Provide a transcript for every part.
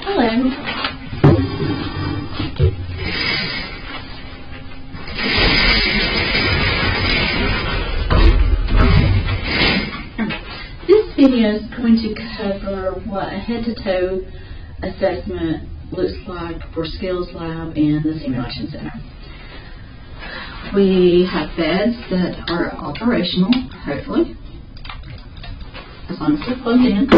This video is going to cover what a head-to-toe assessment looks like for Skills Lab and the Simulation Center. We have beds that are operational, hopefully, as long as they're plugged in.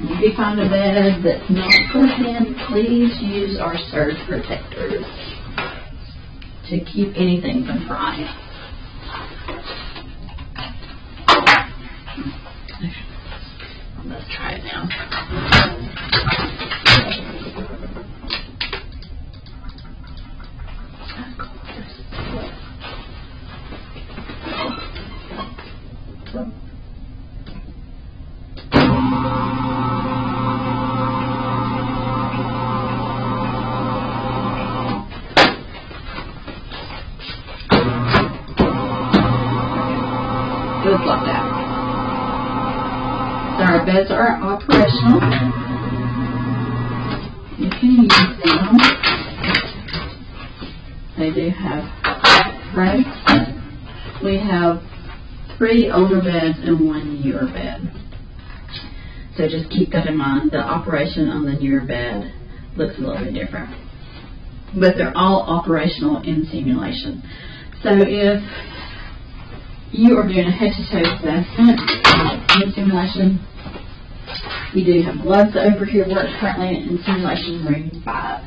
If you find a bed that's not plugged in, please use our surge protectors to keep anything from frying. Let's try it now. Just like that. So our beds are operational. You can use them. They do have frames. We have 3 older beds and 1 newer bed. So just keep that in mind. The operation on the newer bed looks a little bit different. But they're all operational in simulation. So if you are doing a head-to-toe assessment in simulation, you do have gloves over here. We're currently in simulation room 5.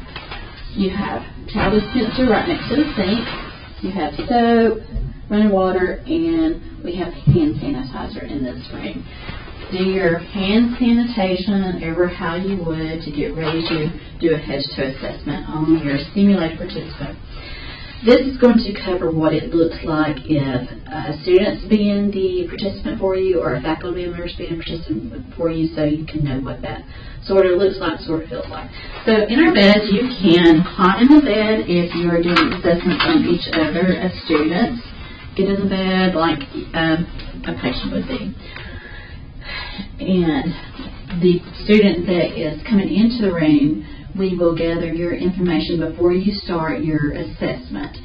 You have towel dispenser right next to the sink. You have soap, running water, and we have hand sanitizer in this room. Do your hand sanitation over how you would to get ready to do a head-to-toe assessment on your simulated participant. This is going to cover what it looks like if a student's being the participant for you or a faculty member's being a participant for you, so you can know what that sort of looks like, sort of feels like. So in our beds, you can climb in the bed if you are doing assessments on each other as students. Get in the bed like a patient would be. And the student that is coming into the room, we will gather your information before you start your assessment.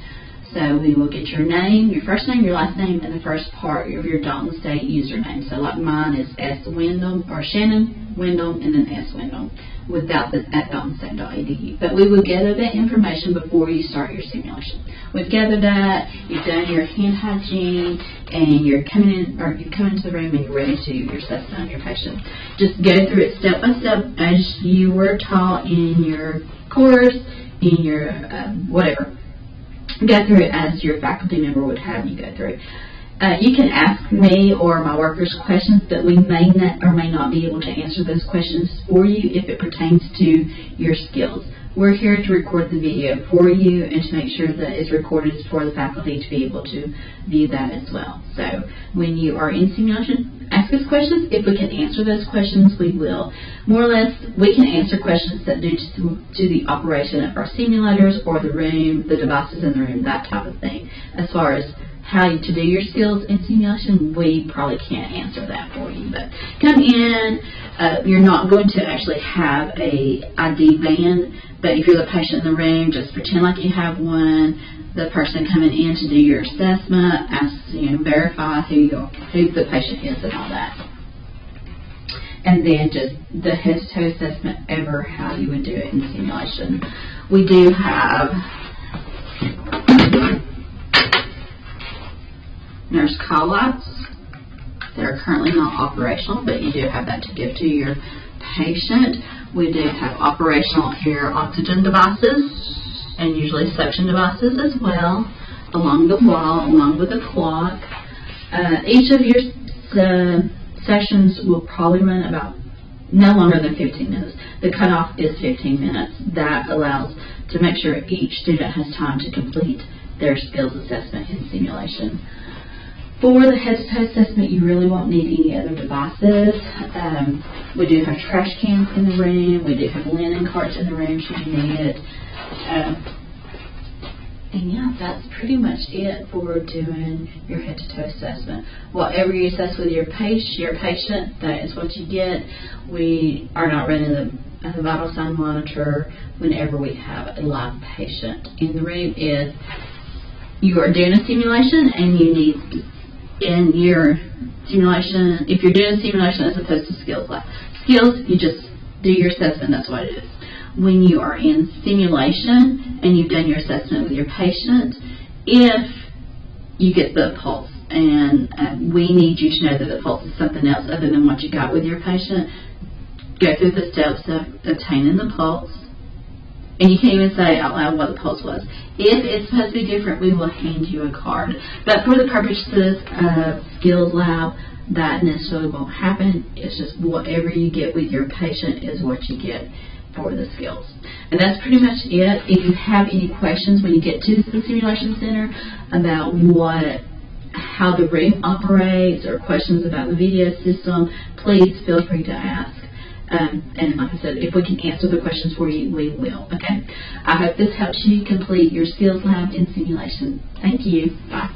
So we will get your name, your first name, your last name, and the first part of your Dalton State username. So like mine is S. Wyndham, or Shannon Wyndham, and then S. Wyndham, without the at daltonstate.edu. But we will gather that information before you start your simulation. We've gathered that, you've done your hand hygiene, and you're coming in, or you come into the room and you're ready to do your assessment on your patient. Just go through it step by step as you were taught in your course, in your whatever. Go through it as your faculty member would have you go through. You can ask me or my workers questions, but we may not or may not be able to answer those questions for you if it pertains to your skills. We're here to record the video for you and to make sure that it's recorded for the faculty to be able to view that as well. So when you are in simulation, ask us questions. If we can answer those questions, we will. More or less, we can answer questions that do to the operation of our simulators or the room, the devices in the room, that type of thing. As far as how to do your skills in simulation, we probably can't answer that for you. But come in, you're not going to actually have a ID band, but if you're the patient in the room, just pretend like you have one. The person coming in to do your assessment, verify who the patient is and all that. And then just the head-to-toe assessment over how you would do it in simulation. We do have nurse call-outs. They're currently not operational, but you do have that to give to your patient. We do have operational air oxygen devices and usually suction devices as well along the wall, along with a clock. Each of your sessions will probably run about no longer than 15 minutes. The cutoff is 15 minutes. That allows to make sure each student has time to complete their skills assessment in simulation. For the head-to-toe assessment, you really won't need any other devices. We do have trash cans in the room. We do have linen carts in the room should you need it. And yeah, that's pretty much it for doing your head-to-toe assessment. Whatever you assess with your patient, that is what you get. We are not running the vital sign monitor whenever we have a live patient in the room. If you are doing a simulation and you need in your simulation, if you're doing a simulation as opposed to skills lab. Skills, you just do your assessment, that's what it is. When you are in simulation and you've done your assessment with your patient, if you get the pulse, and we need you to know that the pulse is something else other than what you got with your patient, go through the steps of obtaining the pulse, and you can't even say out loud what the pulse was. If it's supposed to be different, we will hand you a card. But for the purposes of skills lab, that necessarily won't happen. It's just whatever you get with your patient is what you get for the skills. And that's pretty much it. If you have any questions when you get to the simulation center about how the room operates or questions about the video system, please feel free to ask. And like I said, if we can answer the questions for you, we will. Okay? I hope this helps you complete your skills lab in simulation. Thank you. Bye.